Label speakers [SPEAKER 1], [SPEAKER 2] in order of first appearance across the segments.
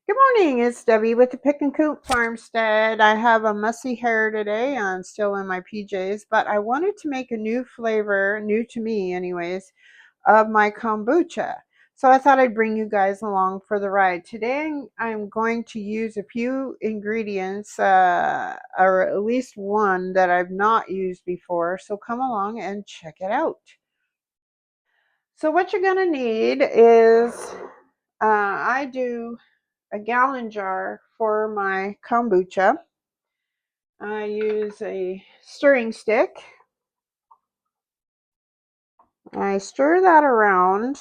[SPEAKER 1] Good morning, it's Debbie with the Pickin Coop Farmstead. I have a messy hair today. I'm still in my PJs, but I wanted to make a new flavor, new to me anyways, of my kombucha. So I thought I'd bring you guys along for the ride. Today I'm going to use a few ingredients, or at least one that I've not used before. So come along and check it out. So what you're going to need is, I do a gallon jar for my kombucha. I use a stirring stick. I stir that around.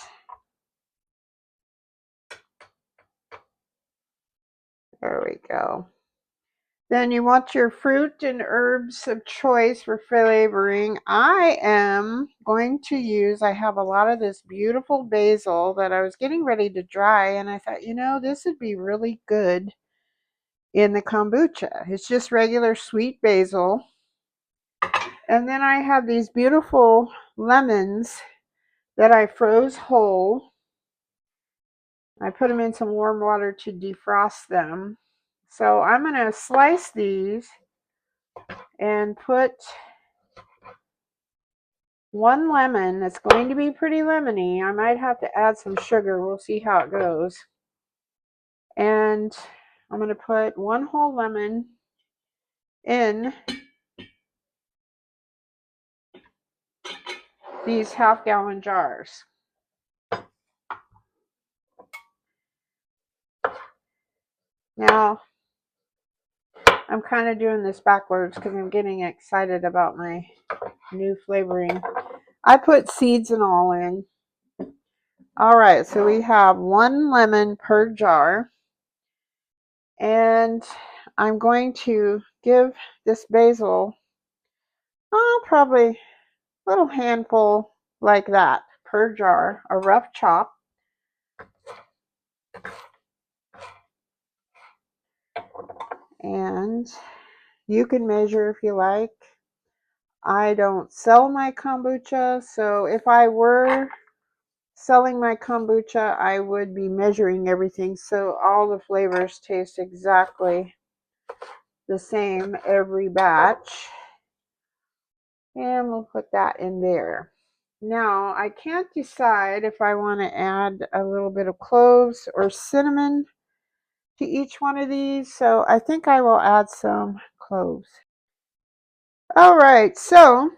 [SPEAKER 1] There we go. Then you want your fruit and herbs of choice for flavoring. I am going to use, I have a lot of this beautiful basil that I was getting ready to dry, and I thought, this would be really good in the kombucha. It's just regular sweet basil. And then I have these beautiful lemons that I froze whole. I put them in some warm water to defrost them. So I'm going to slice these and put one lemon. It's going to be pretty lemony. I might have to add some sugar. We'll see how it goes. And I'm going to put one whole lemon in these half-gallon jars. Now, I'm kind of doing this backwards because I'm getting excited about my new flavoring. I put seeds and all in. All right, so we have one lemon per jar. And I'm going to give this basil, probably a little handful like that per jar, a rough chop. And you can measure if you like. I don't sell my kombucha, so if I were selling my kombucha, I would be measuring everything so all the flavors taste exactly the same every batch. And we'll put that in there. Now, I can't decide if I want to add a little bit of cloves or cinnamon to each one of these, so I think I will add some cloves. All right, so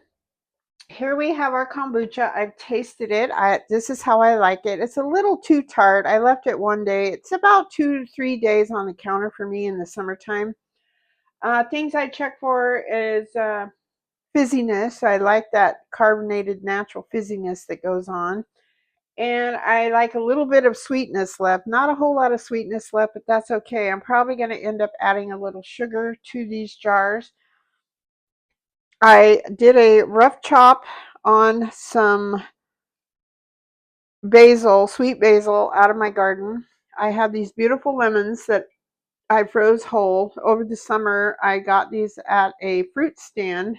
[SPEAKER 1] here we have our kombucha. I've tasted it. This is how I like it. It's a little too tart. I left it one day. It's about 2 to 3 days on the counter for me in the summertime. Things I check for is fizziness. I like that carbonated natural fizziness that goes on. And I like a little bit of sweetness left. Not a whole lot of sweetness left, but that's okay. I'm probably going to end up adding a little sugar to these jars. I did a rough chop on some basil, sweet basil, out of my garden. I have these beautiful lemons that I froze whole. Over the summer, I got these at a fruit stand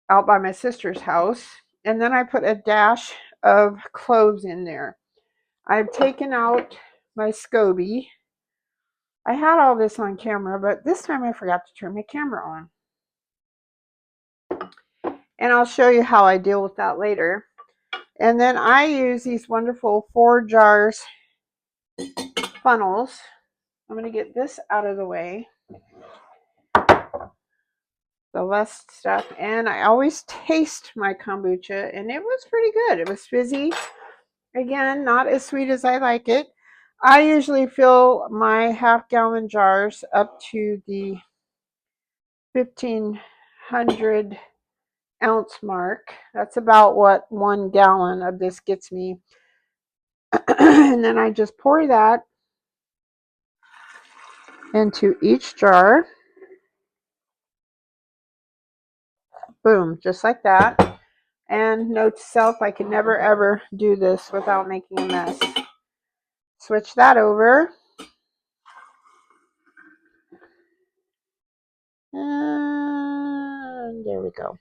[SPEAKER 1] out by my sister's house. And then I put a dash of cloves in there. I've taken out my SCOBY. I had all this on camera, but this time I forgot to turn my camera on. And I'll show you how I deal with that later. And then I use these wonderful 4 jars funnels. I'm going to get this out of the way. The less stuff. And I always taste my kombucha, and it was pretty good. It was fizzy. Again, not as sweet as I like it. I usually fill my half-gallon jars up to the 1,500 ounce mark. That's about what 1 gallon of this gets me. And then I just pour that into each jar. Boom, just like that. And note to self, I can never ever do this without making a mess. Switch that over. And there we go.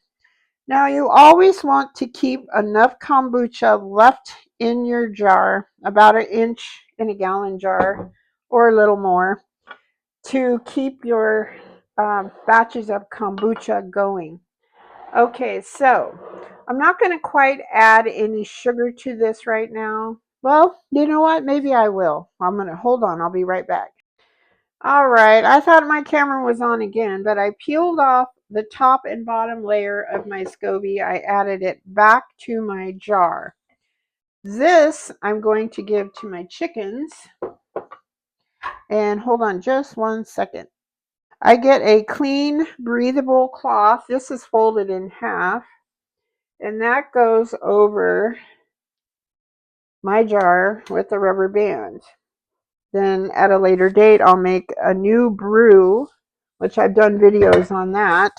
[SPEAKER 1] Now you always want to keep enough kombucha left in your jar, about 1 inch in a gallon jar, or a little more to keep your batches of kombucha going. Okay, so I'm not going to quite add any sugar to this right now. Well, you know what? Maybe I will. I'm going to hold on. I'll be right back. All right, I thought my camera was on again, but I peeled off the top and bottom layer of my SCOBY. I added it back to my jar. This I'm going to give to my chickens. And hold on just 1 second. I get a clean, breathable cloth. This is folded in half, and that goes over my jar with a rubber band. Then at a later date, I'll make a new brew, which I've done videos on that.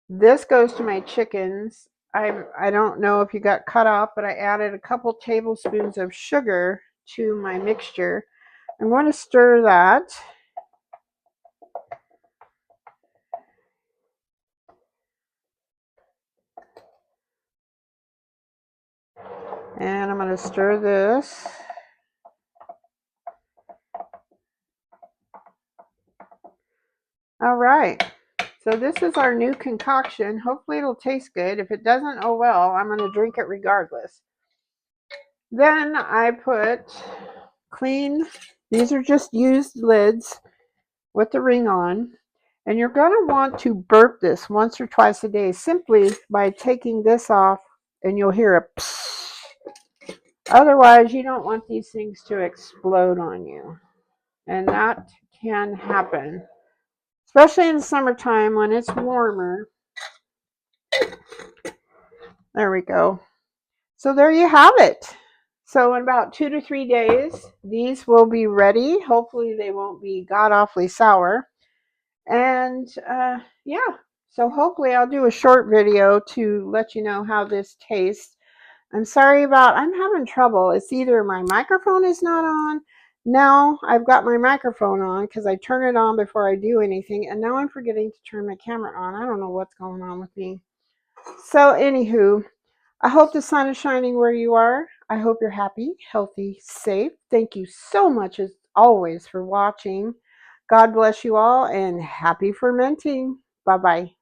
[SPEAKER 1] This goes to my chickens. I don't know if you got cut off, but I added a couple tablespoons of sugar to my mixture. I'm going to stir that. And I'm going to stir this. All right. So this is our new concoction. Hopefully it'll taste good. If it doesn't, oh well, I'm going to drink it regardless. Then I put clean, these are just used lids with the ring on. And you're going to want to burp this once or twice a day simply by taking this off, and you'll hear a psst. Otherwise, you don't want these things to explode on you. And that can happen, especially in the summertime when it's warmer. There we go. So there you have it. So in about 2 to 3 days, these will be ready. Hopefully they won't be god awfully sour. And yeah, so hopefully I'll do a short video to let you know how this tastes. I'm sorry about, I'm having trouble. It's either my microphone is not on. Now I've got my microphone on because I turn it on before I do anything. And now I'm forgetting to turn my camera on. I don't know what's going on with me. So anywho, I hope the sun is shining where you are. I hope you're happy, healthy, safe. Thank you so much as always for watching. God bless you all and happy fermenting. Bye-bye.